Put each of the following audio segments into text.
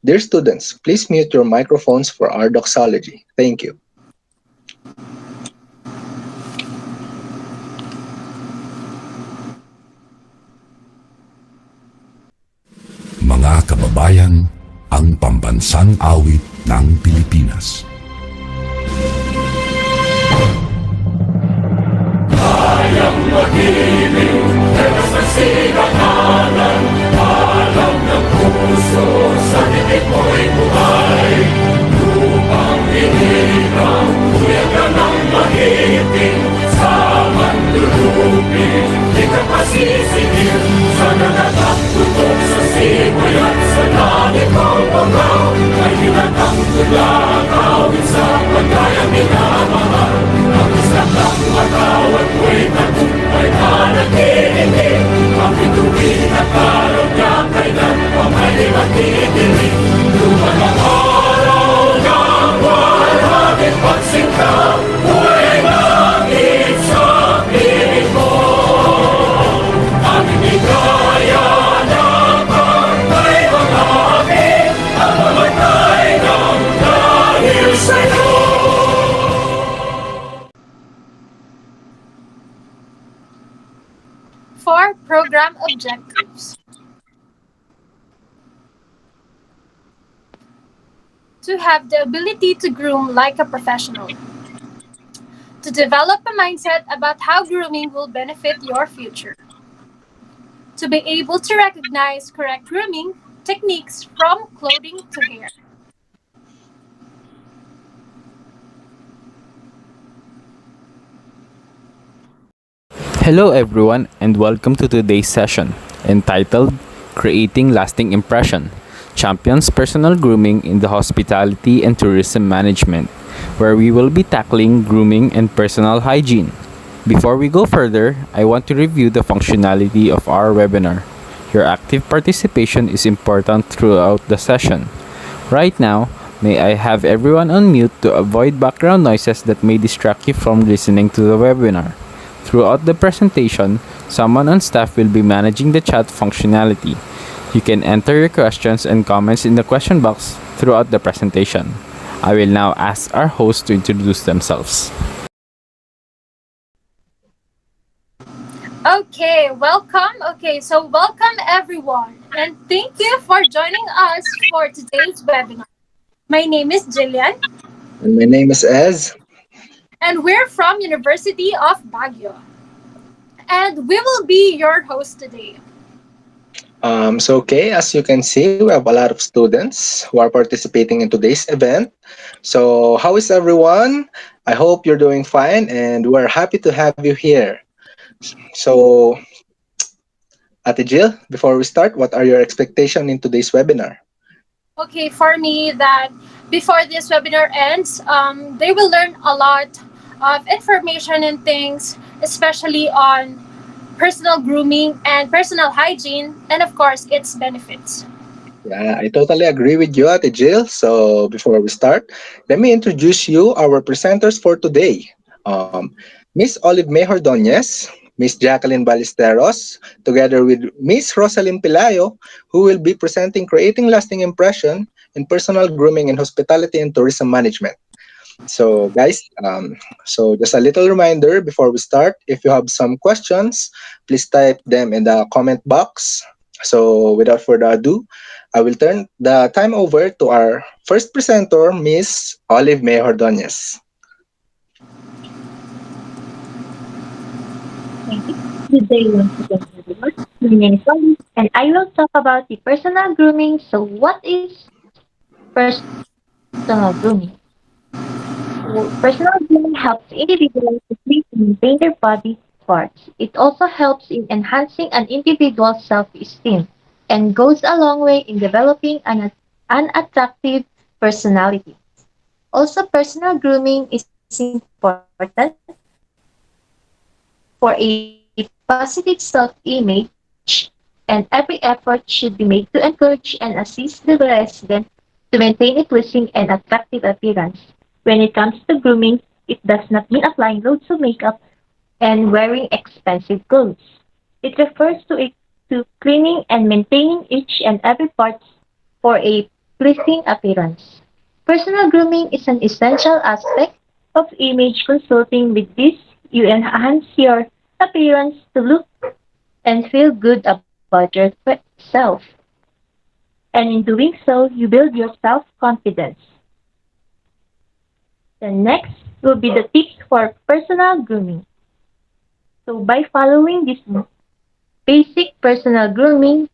Dear students, please mute your microphones for our doxology. Thank you. Mga kababayan, ang pambansang awit ng Pilipinas. Kayang mag-ibig, pero sa sigatanan, alam ng puso, sa titik mo'y buhay. Lupang hinirang, buyagan ng mahiting, sa mandulupin, di ka pasisingin, sa nanatagtutok sa simoy at sa langit ng bangaw, ay hinatang tulakawin sa pagkayang minamahal. Ang isang ng matawag ko'y tagumpay na nag-iinig, ang bituin at araw niya kailan pa may matitinig. Luman ang araw ng walang pagsingkaw, buhay langit sa piling mo. Aming ligaya na pagkay mga amin, ang mamatay ng dahil sa'yo. For program objectives. To have the ability to groom like a professional. To develop a mindset about how grooming will benefit your future. To be able to recognize correct grooming techniques from clothing to hair. Hello everyone and welcome to today's session entitled Creating Lasting Impression, Champions Personal Grooming in the Hospitality and Tourism Management, where we will be tackling grooming and personal hygiene. Before we go further, I want to review the functionality of our webinar. Your active participation is important throughout the session. Right now, may I have everyone on mute to avoid background noises that may distract you from listening to the webinar. Throughout the presentation, someone on staff will be managing the chat functionality. You can enter your questions and comments in the question box throughout the presentation. I will now ask our hosts to introduce themselves. Okay, welcome. So welcome everyone and thank you for joining us for today's webinar. My name is Jillian And my name is Ez. and we're from University of Baguio. And we will be your host today. As you can see, we have a lot of students who are participating in today's event. So, how is everyone? I hope you're doing fine, and we're happy to have you here. So, Ate Jill, before we start, what are your expectations in today's webinar? Okay, for me, that before this webinar ends, they will learn a lot of information and things, especially on personal grooming and personal hygiene, and of course, its benefits. Yeah, I totally agree with you, Ate Jill. So, before we start, let me introduce you our presenters for today. Miss Olive May Ordonez, Miss Jacqueline Ballesteros, together with Miss Rosalyn Pilayo, who will be presenting Creating Lasting Impression in Personal Grooming and Hospitality and Tourism Management. So, guys, just a little reminder before we start. If you have some questions, please type them in the comment box. So, without further ado, I will turn the time over to our first presenter, Miss Olive May Ordonez. Thank you. Good day once again, everyone. My name is Olive, and I will talk about the personal grooming. So, what is personal grooming? Personal grooming helps individuals to treat and maintain their body parts. It also helps in enhancing an individual's self-esteem and goes a long way in developing an attractive personality. Also, personal grooming is important for a positive self-image, and every effort should be made to encourage and assist the resident to maintain a pleasing and attractive appearance. When it comes to grooming, it does not mean applying loads of makeup and wearing expensive clothes. It refers to cleaning and maintaining each and every part for a pleasing appearance. Personal grooming is an essential aspect of image consulting. With this, you enhance your appearance to look and feel good about yourself. And in doing so, you build your self-confidence. The next will be the tips for personal grooming. So by following these basic personal grooming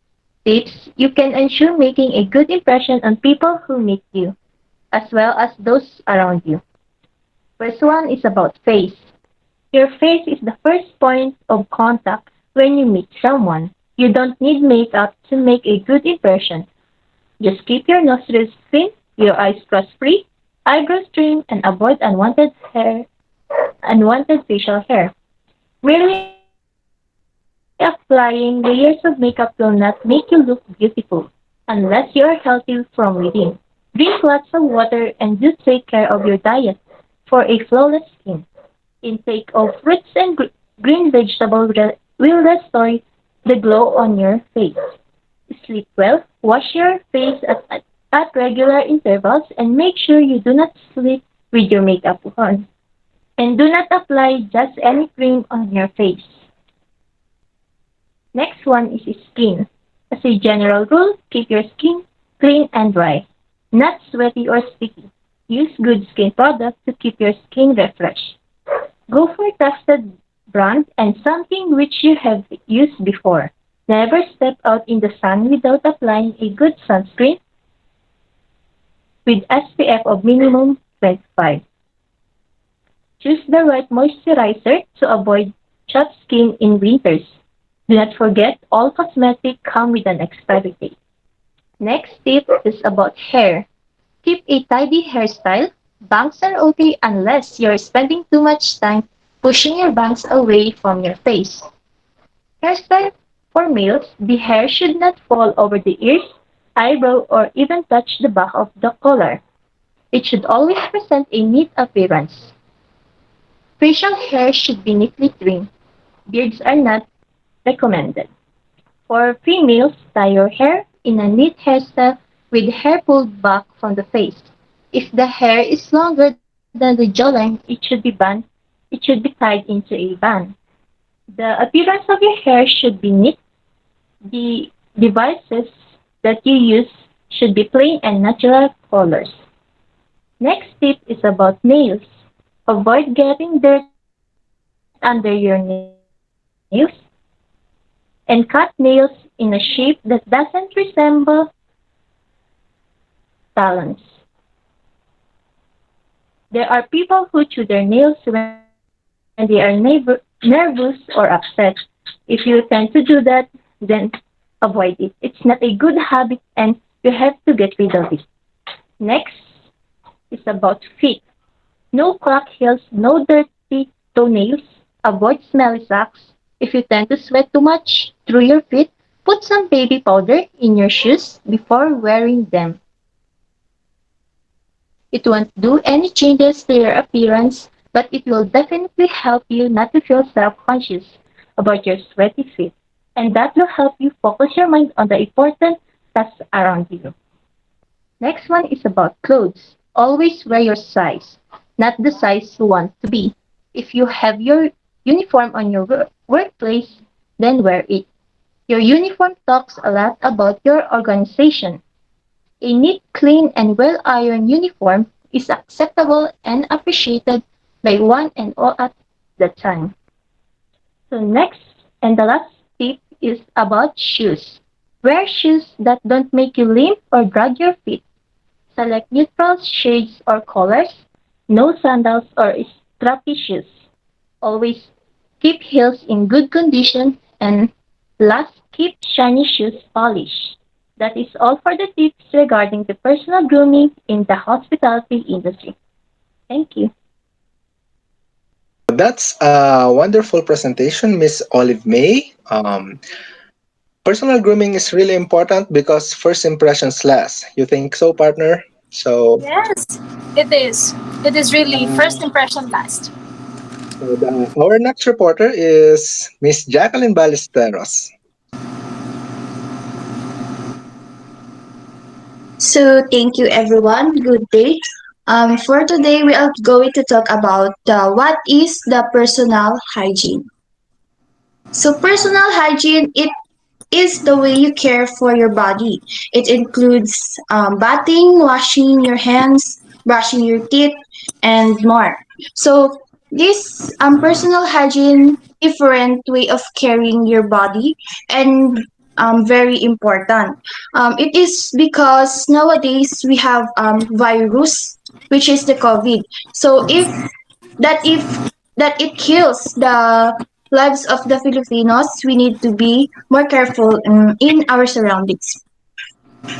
tips, you can ensure making a good impression on people who meet you, as well as those around you. First one is about face. Your face is the first point of contact when you meet someone. You don't need makeup to make a good impression. Just keep your nostrils clean, your eyes cross free, eyebrows trim, and avoid unwanted facial hair. Merely applying layers of makeup will not make you look beautiful unless you are healthy from within. Drink lots of water and do take care of your diet for a flawless skin. Intake of fruits and green vegetables will restore the glow on your face. Sleep well, wash your face at regular intervals, and make sure you do not sleep with your makeup on. And do not apply just any cream on your face. Next one is skin. As a general rule, keep your skin clean and dry, not sweaty or sticky. Use good skin products to keep your skin refreshed. Go for a trusted brand and something which you have used before. Never step out in the sun without applying a good sunscreen with SPF of minimum 25. Choose the right moisturizer to avoid chapped skin in winters. Do not forget all cosmetics come with an expiry date. Next tip is about hair. Keep a tidy hairstyle. Bangs are okay unless you're spending too much time pushing your bangs away from your face. Hairstyle for males, the hair should not fall over the ears, eyebrow, or even touch the back of the collar. It should always present a neat appearance. Facial hair should be neatly trimmed. Beards are not recommended. For females, tie your hair in a neat hairstyle with hair pulled back from the face. If the hair is longer than the jawline, it should be tied into a bun. The appearance of your hair should be neat. The devices that you use should be plain and natural colors. Next tip is about nails. Avoid getting dirt under your nails and cut nails in a shape that doesn't resemble talons. There are people who chew their nails when they are nervous or upset. If you tend to do that, then avoid it. It's not a good habit and you have to get rid of it. Next is about feet. No cracked heels, no dirty toenails. Avoid smelly socks. If you tend to sweat too much through your feet, put some baby powder in your shoes before wearing them. It won't do any changes to your appearance, but it will definitely help you not to feel self-conscious about your sweaty feet. And that will help you focus your mind on the important tasks around you. Next one is about clothes. Always wear your size, not the size you want to be. If you have your uniform on your workplace, then wear it. Your uniform talks a lot about your organization. A neat, clean, and well-ironed uniform is acceptable and appreciated by one and all at the time. So next and the last tip is about shoes. Wear shoes that don't make you limp or drag your feet. Select neutral shades or colors. No sandals or strappy shoes. Always keep heels in good condition and last, keep shiny shoes polished. That is all for the tips regarding the personal grooming in the hospitality industry. Thank you. That's a wonderful presentation, Miss Olive May. Personal grooming is really important because first impressions last. You think so, partner? So, Yes, it is. It is really first impression last. our next reporter is Miss Jacqueline Ballesteros. So thank you everyone. Good day. For today, we are going to talk about what is the personal hygiene. So personal hygiene, it is the way you care for your body. It includes bathing, washing your hands, brushing your teeth, and more. So this personal hygiene, different way of caring your body, and very important. It is because nowadays we have virus, which is the COVID. So if that it kills the lives of the Filipinos, we need to be more careful in our surroundings.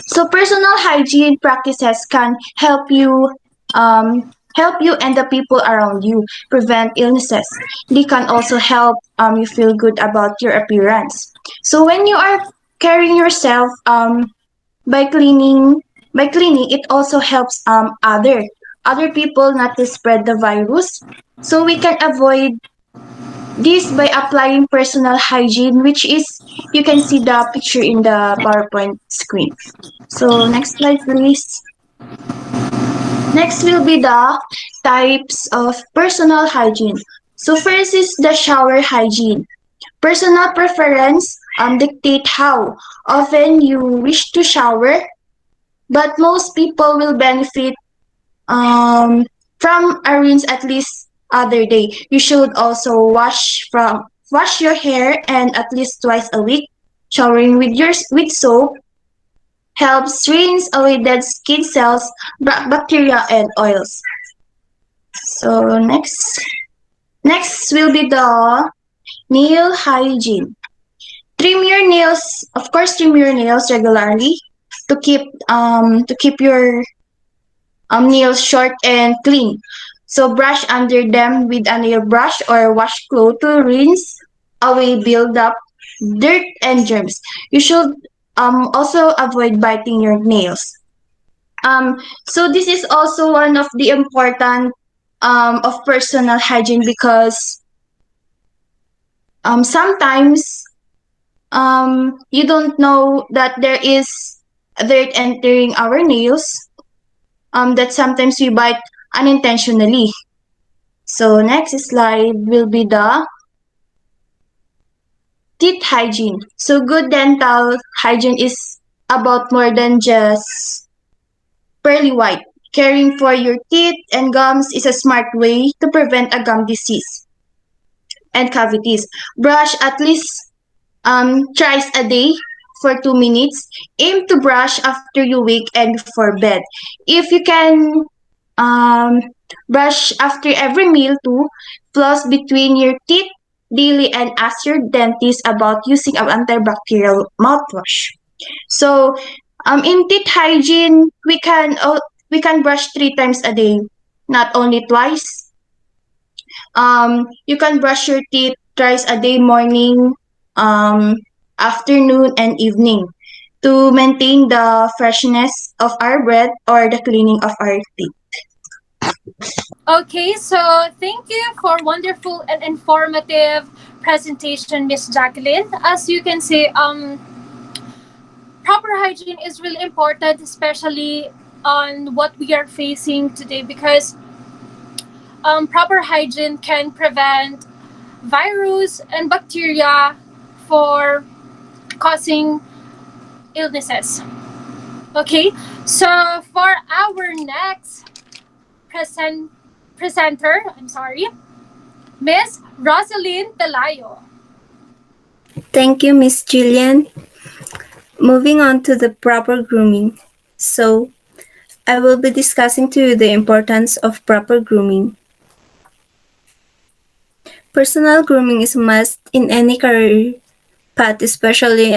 So personal hygiene practices can help you and the people around you prevent illnesses. They can also help you feel good about your appearance. So when you are caring yourself by cleaning, it also helps other people not to spread the virus. So we can avoid this by applying personal hygiene, which is you can see the picture in the PowerPoint screen. So next slide, please. Next will be the types of personal hygiene. So first is the shower hygiene. Personal preference dictate how often you wish to shower, but most people will benefit um, from a rinse at least other day. You should also wash your hair and at least twice a week. Showering with soap helps rinse away dead skin cells, bacteria, and oils. So next will be the nail hygiene. Trim your nails, of course, trim your nails regularly to keep your nails short and clean. So brush under them with a nail brush or washcloth to rinse away build up dirt and germs. You should also avoid biting your nails. So this is also one of the important of personal hygiene because sometimes you don't know that there is dirt entering our nails that sometimes we bite unintentionally. So next slide will be the teeth hygiene. So good dental hygiene is about more than just pearly white. Caring for your teeth and gums is a smart way to prevent a gum disease and cavities. Brush at least thrice a day for 2 minutes. Aim to brush after you wake and before bed. If you can um, brush after every meal too, floss between your teeth daily and ask your dentist about using an antibacterial mouthwash. So, in teeth hygiene, we can brush 3 times a day, not only twice. You can brush your teeth thrice a day, morning, um, afternoon, and evening, to maintain the freshness of our breath or the cleaning of our teeth. Okay, so thank you for wonderful and informative presentation, Miss Jacqueline. As you can see, proper hygiene is really important, especially on what we are facing today, because proper hygiene can prevent virus and bacteria for causing illnesses. Okay, so for our next present presenter, I'm sorry, Miss Rosaline Pelayo. Thank you, Miss Jillian. Moving on to the proper grooming. So, I will be discussing to you the importance of proper grooming. Personal grooming is a must in any career path, especially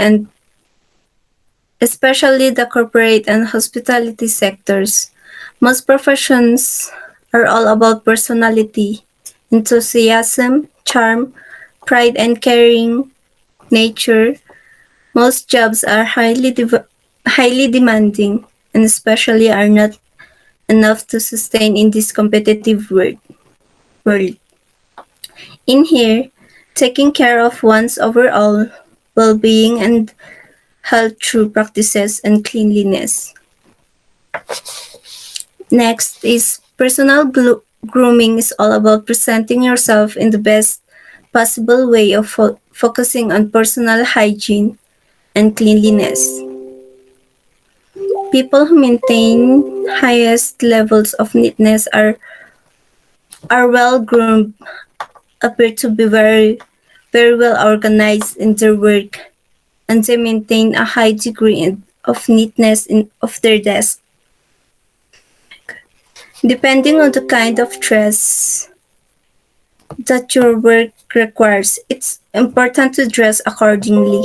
the corporate and hospitality sectors. Most professions are all about personality, enthusiasm, charm, pride, and caring nature. Most jobs are highly demanding and especially are not enough to sustain in this competitive world. In here, taking care of one's overall well-being and health through practices and cleanliness. Next is grooming is all about presenting yourself in the best possible way of focusing on personal hygiene and cleanliness. People who maintain highest levels of neatness are well groomed, appear to be very well organized in their work, and they maintain a high degree of neatness of their desk. Depending on the kind of dress that your work requires, it's important to dress accordingly.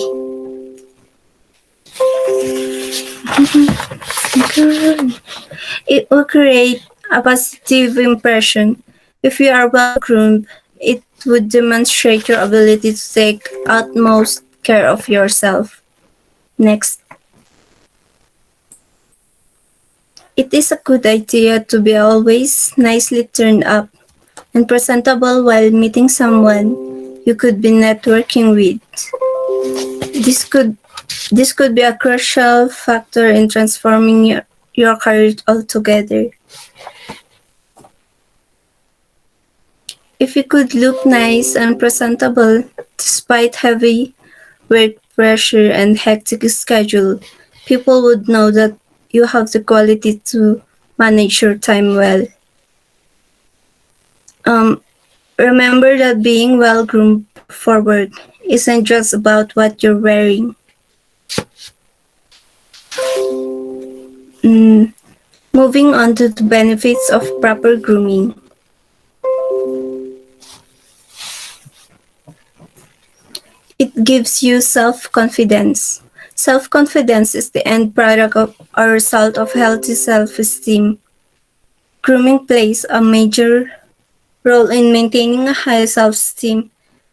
It will create a positive impression. If you are well groomed, it would demonstrate your ability to take utmost care of yourself. Next, it is a good idea to be always nicely turned up and presentable while meeting someone you could be networking with. This could this could be a crucial factor in transforming your career altogether. If you could look nice and presentable despite heavy work pressure and hectic schedule, people would know that you have the quality to manage your time well. Um, Remember that being well groomed for work isn't just about what you're wearing. Mm, Moving on to the benefits of proper grooming. It gives you self confidence. Self confidence is the end product of or result of healthy self esteem. Grooming plays a major role in maintaining a high self esteem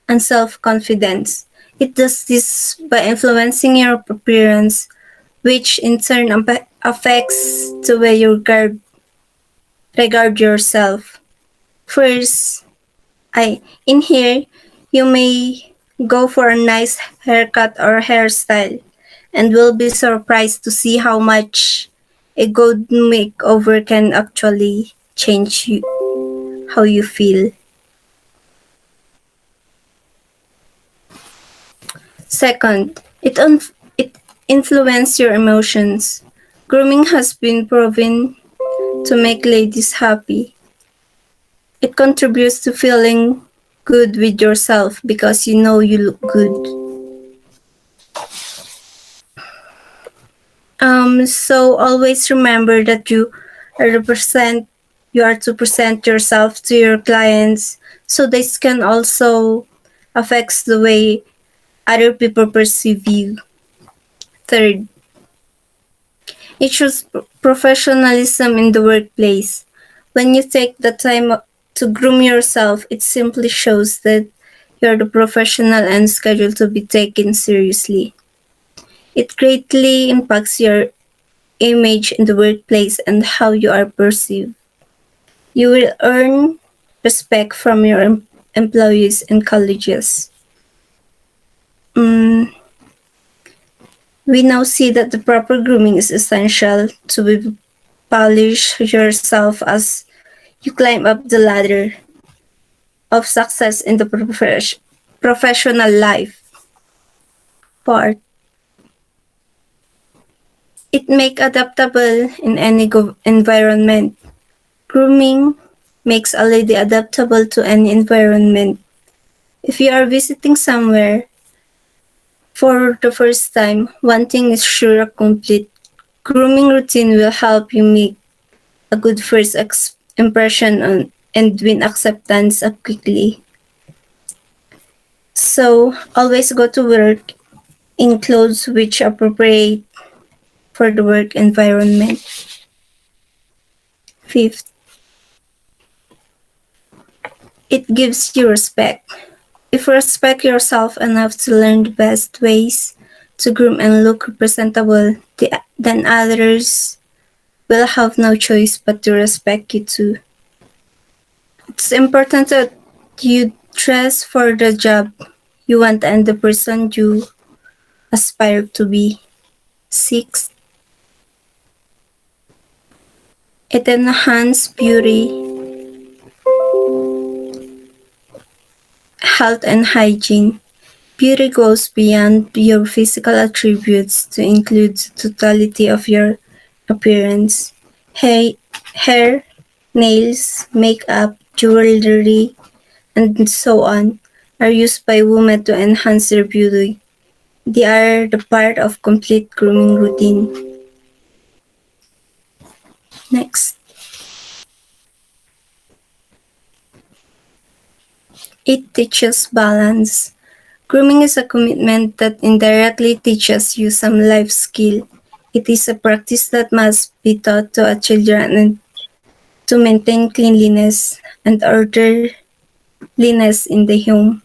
and self confidence. It does this by influencing your appearance, which in turn affects the way you regard yourself. First, in here, you may go for a nice haircut or hairstyle and will be surprised to see how much a good makeover can actually change how you feel. Second, it influences your emotions. Grooming has been proven to make ladies happy. It contributes to feeling good with yourself because you know you look good. So always remember that you are to present yourself to your clients, so this can also affects the way other people perceive you. Third, it shows professionalism in the workplace. When you take the time to groom yourself, it simply shows that you're the professional and scheduled to be taken seriously. It greatly impacts your image in the workplace and how you are perceived. You will earn respect from your employees and colleagues. Mm, we now see that the proper grooming is essential to be polish yourself as you climb up the ladder of success in the professional life. Part. It make adaptable in any environment. Grooming makes a lady adaptable to any environment. If you are visiting somewhere for the first time, one thing is sure a complete grooming routine will help you make a good first impression and win acceptance quickly. So always go to work in clothes which are appropriate for the work environment. Fifth, it gives you respect. If you respect yourself enough to learn the best ways to groom and look presentable, then others will have no choice but to respect you too. It's important that you dress for the job you want and the person you aspire to be. Six, It enhances beauty, health, and hygiene. Beauty goes beyond your physical attributes to include the totality of your appearance. Hey, hair, nails, makeup, jewelry, and so on are used by women to enhance their beauty. They are the part of complete grooming routine. Next, it teaches balance. Grooming is a commitment that indirectly teaches you some life skill. It is a practice that must be taught to our children and to maintain cleanliness and orderliness in the home.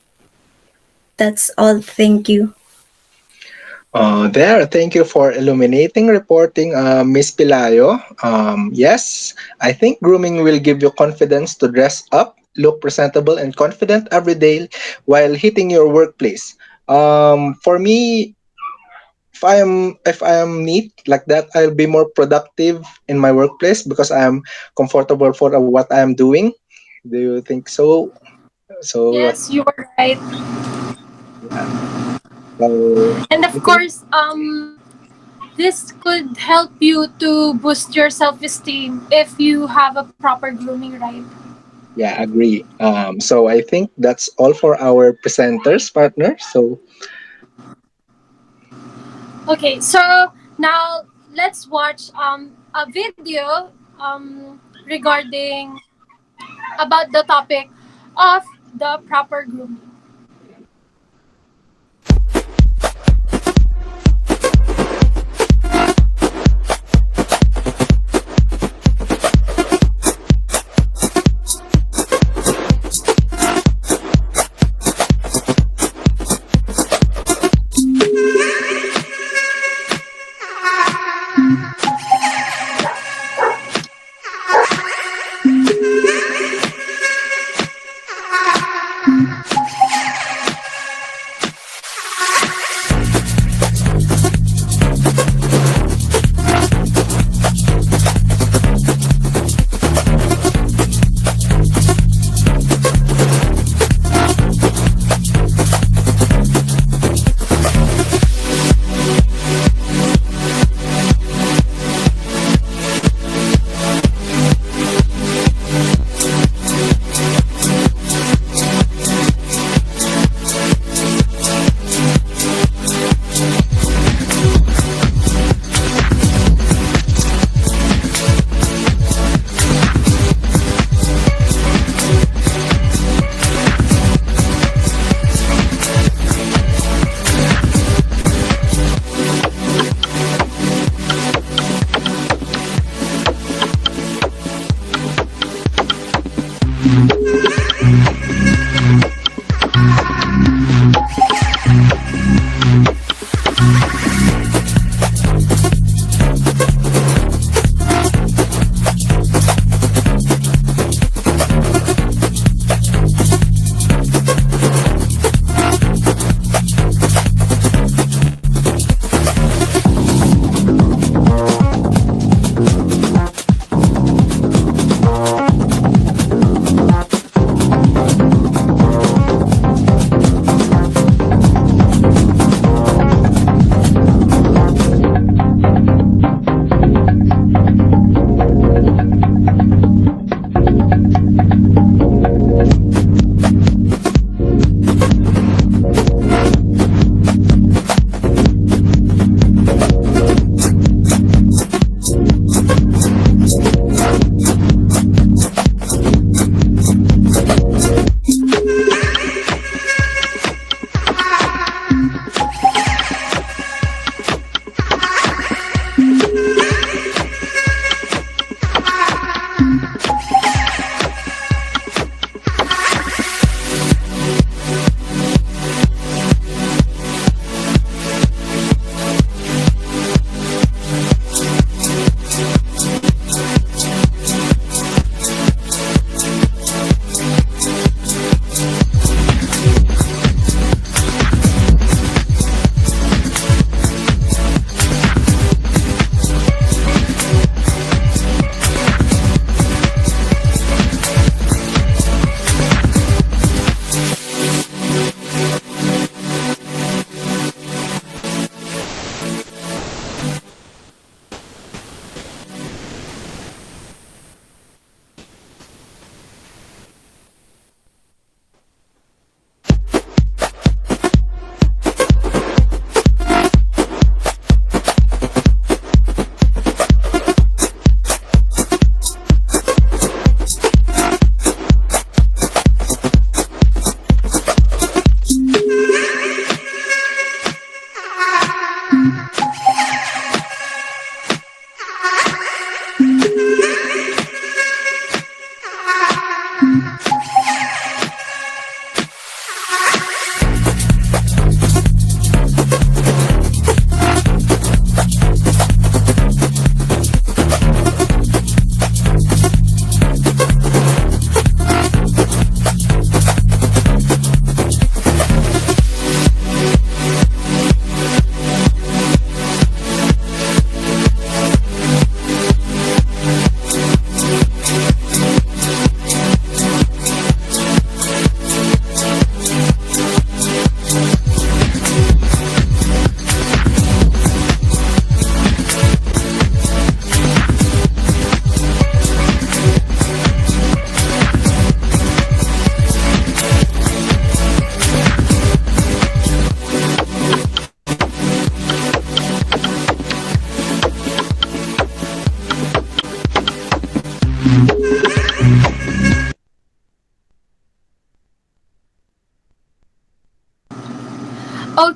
That's all. Thank you. Thank you for illuminating reporting, Miss Pilayo. Yes, I think grooming will give you confidence to dress up, look presentable and confident every day while hitting your workplace. For me, if I am neat like that, I'll be more productive in my workplace because I am comfortable for what I am doing. Do you think so? So what? Yes, you are right. Yeah. So And I of think course, this could help you to boost your self-esteem if you have a proper grooming, right? yeah, agree. So I think that's all for our presenters, partner. So Okay, so now let's watch a video regarding about the topic of the proper grooming.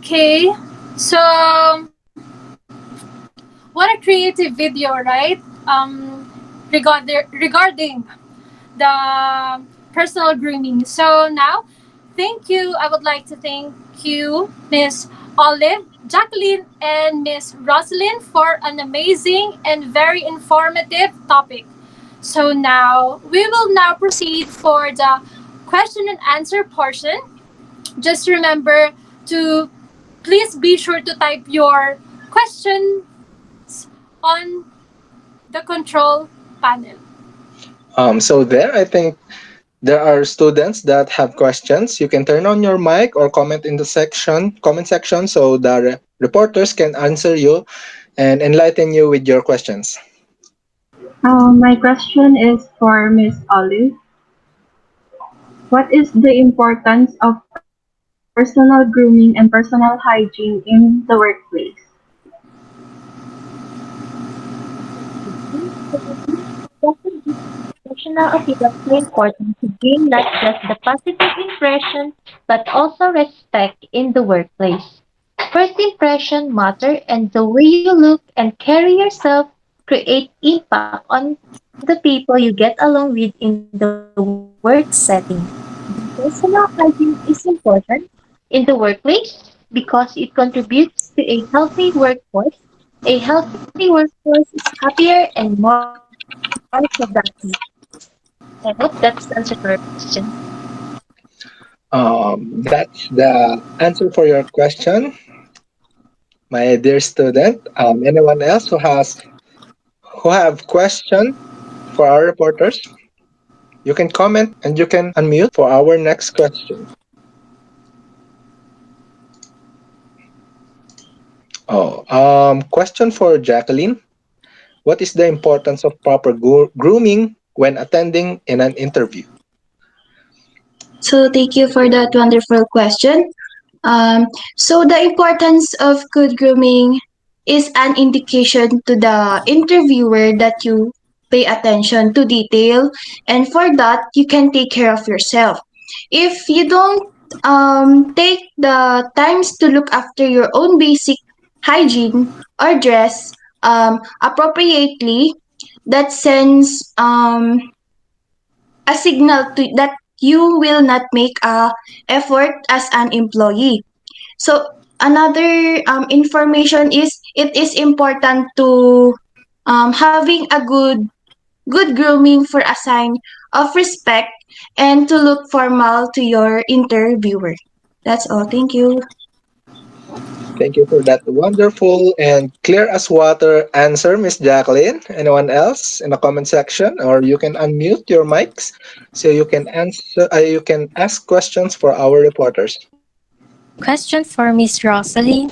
Okay, so what a creative video, right? Regarding the personal grooming. So now, thank you. I would like to thank you, Miss Olive, Jacqueline, and Miss Rosalind for an amazing and very informative topic. So now we will now proceed for the question and answer portion. Just remember to please be sure to type your questions on the control panel. So there, I think there are students that have questions. You can turn on your mic or comment in the comment section, so the reporters can answer you and enlighten you with your questions. My question is for Miss Olive. What is the importance of personal grooming and personal hygiene in the workplace? Professional appearance are important to gain not just the positive impression but also respect in the workplace. First impression matter and the way you look and carry yourself create impact on the people you get along with in the work setting. Personal hygiene is important in the workplace because it contributes to a healthy workforce. A healthy workforce is happier and more productive. I hope that's answered your question. That's the answer for your question, my dear student. Anyone else who have question for our reporters, you can comment and you can unmute for our next question. Question for Jacqueline. What is the importance of proper grooming when attending in an interview? So thank you for that wonderful question. So the importance of good grooming is an indication to the interviewer that you pay attention to detail, and for that you can take care of yourself. If you don't take the times to look after your own basic hygiene or dress appropriately, that sends a signal to that you will not make a effort as an employee. So another information is it is important to having a good grooming for a sign of respect and to look formal to your interviewer. That's all. Thank you. Thank you for that wonderful and clear as water answer, Miss Jacqueline. Anyone else in the comment section, or you can unmute your mics so you can answer. You can ask questions for our reporters. Question for Miss Rosalie.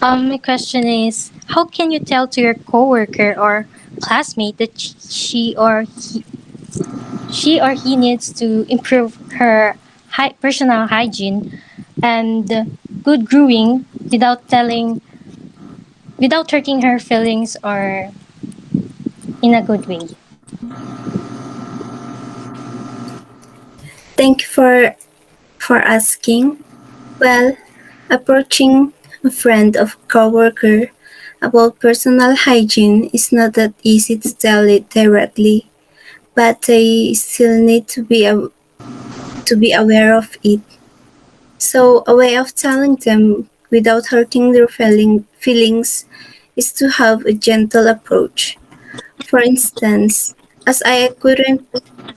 My question is, how can you tell to your coworker or classmate that she or he needs to improve her personal hygiene and good grooming without hurting her feelings or in a good way? Thank you for asking. Well, approaching a friend or coworker about personal hygiene is not that easy to tell it directly, but they still need to be aware of it. So, a way of telling them without hurting their feelings is to have a gentle approach. For instance, as I couldn't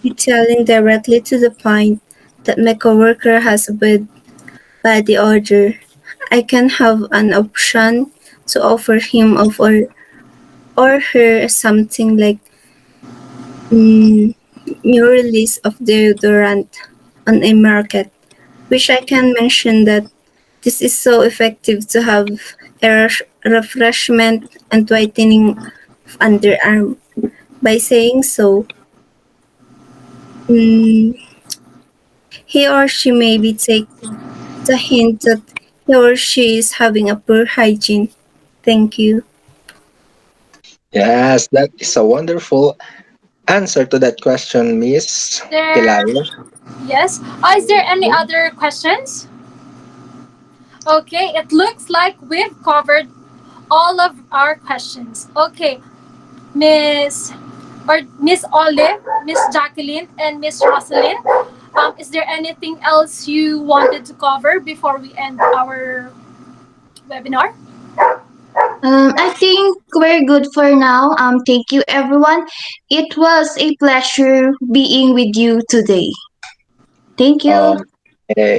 be telling directly to the point that my coworker has a body odor, I can have an option to offer him or her something like mm, new release of deodorant on a market, which I can mention that this is so effective to have a refreshment and whitening of underarm. By saying so, mm, he or she maybe take the hint that he or she is having a poor hygiene. Thank you. Yes, that is a wonderful answer to that question, Miss There, Hilario. yes. Is there any other questions? Okay, it looks like we've covered all of our questions. Okay, Miss Miss Olive, Miss Jacqueline, and Miss Rosalind. Is there anything else you wanted to cover before we end our webinar? I think we're good for now. Thank you, everyone. It was a pleasure being with you today. Thank you.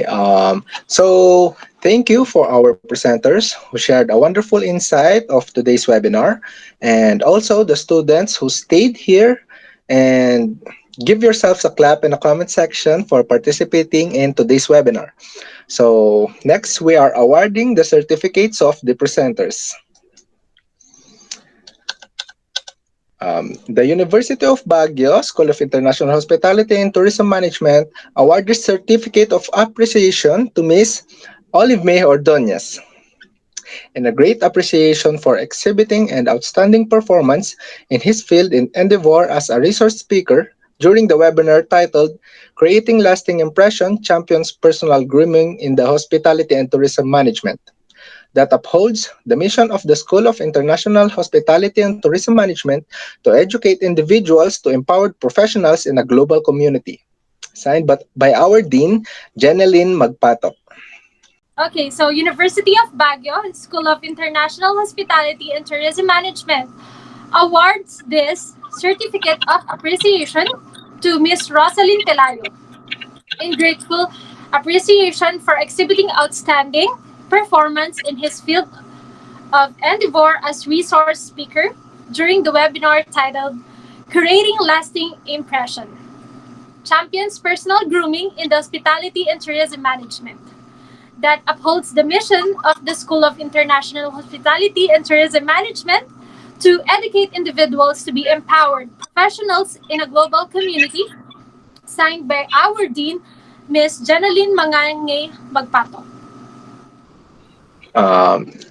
Um, so thank you for our presenters who shared a wonderful insight of today's webinar, and also the students who stayed here, and give yourselves a clap in the comment section for participating in today's webinar. So next, we are awarding the certificates of the presenters. The University of Baguio School of International Hospitality and Tourism Management awarded Certificate of Appreciation to Miss Olive May Ordonez in a great appreciation for exhibiting an outstanding performance in his field in endeavor as a resource speaker during the webinar titled Creating Lasting Impression Champions Personal Grooming in the Hospitality and Tourism Management, that upholds the mission of the School of International Hospitality and Tourism Management to educate individuals to empower professionals in a global community. Signed by our Dean, Jeneline Magpatok. Okay, so University of Baguio School of International Hospitality and Tourism Management awards this certificate of appreciation to Miss Rosalind Pelayo in grateful appreciation for exhibiting outstanding performance in his field of endeavor as resource speaker during the webinar titled Creating Lasting Impression Champions Personal Grooming in the Hospitality and Tourism Management, that upholds the mission of the School of International Hospitality and Tourism Management to educate individuals to be empowered professionals in a global community, signed by our Dean, Ms. Janeline Mangange Magpato.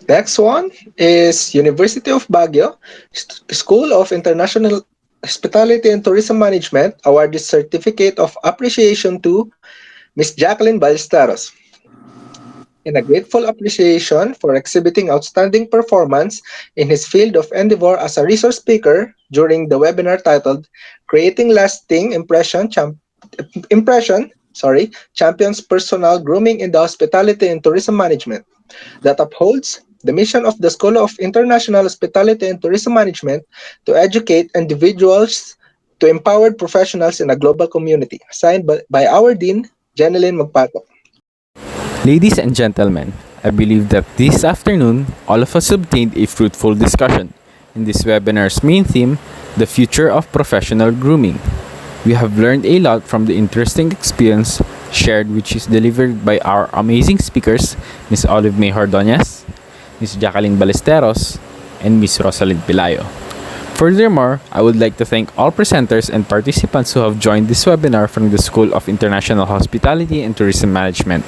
Next one is University of Baguio School of International Hospitality and Tourism Management awarded Certificate of Appreciation to Miss Jacqueline Ballesteros in a grateful appreciation for exhibiting outstanding performance in his field of endeavor as a resource speaker during the webinar titled Creating Lasting Champions Personal Grooming in the Hospitality and Tourism Management, that upholds the mission of the School of International Hospitality and Tourism Management to educate individuals to empower professionals in a global community. Signed by our Dean, Jeneline Magpato. Ladies and gentlemen, I believe that this afternoon, all of us obtained a fruitful discussion in this webinar's main theme, the future of professional grooming. We have learned a lot from the interesting experience shared, which is delivered by our amazing speakers, Ms. Olive May Ordonez, Ms. Jacqueline Ballesteros, and Ms. Rosalind Pelayo. Furthermore, I would like to thank all presenters and participants who have joined this webinar from the School of International Hospitality and Tourism Management.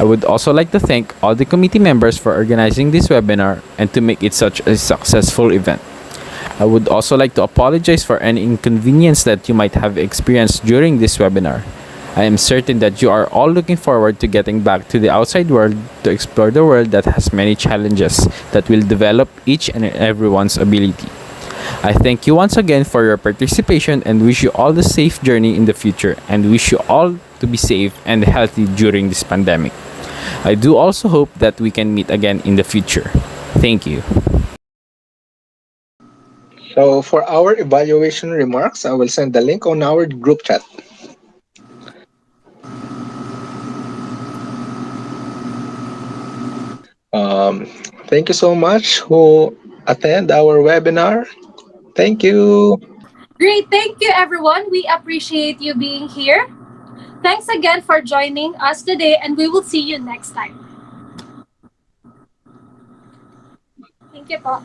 I would also like to thank all the committee members for organizing this webinar and to make it such a successful event. I would also like to apologize for any inconvenience that you might have experienced during this webinar. I am certain that you are all looking forward to getting back to the outside world to explore the world that has many challenges that will develop each and everyone's ability. I thank you once again for your participation and wish you all the safe journey in the future, and wish you all to be safe and healthy during this pandemic. I do also hope that we can meet again in the future. Thank you. So for our evaluation remarks, I will send the link on our group chat. Um, Thank you so much who attend our webinar. Thank you. Great, thank you everyone. We appreciate you being here. Thanks again for joining us today, and we will see you next time. Thank you po.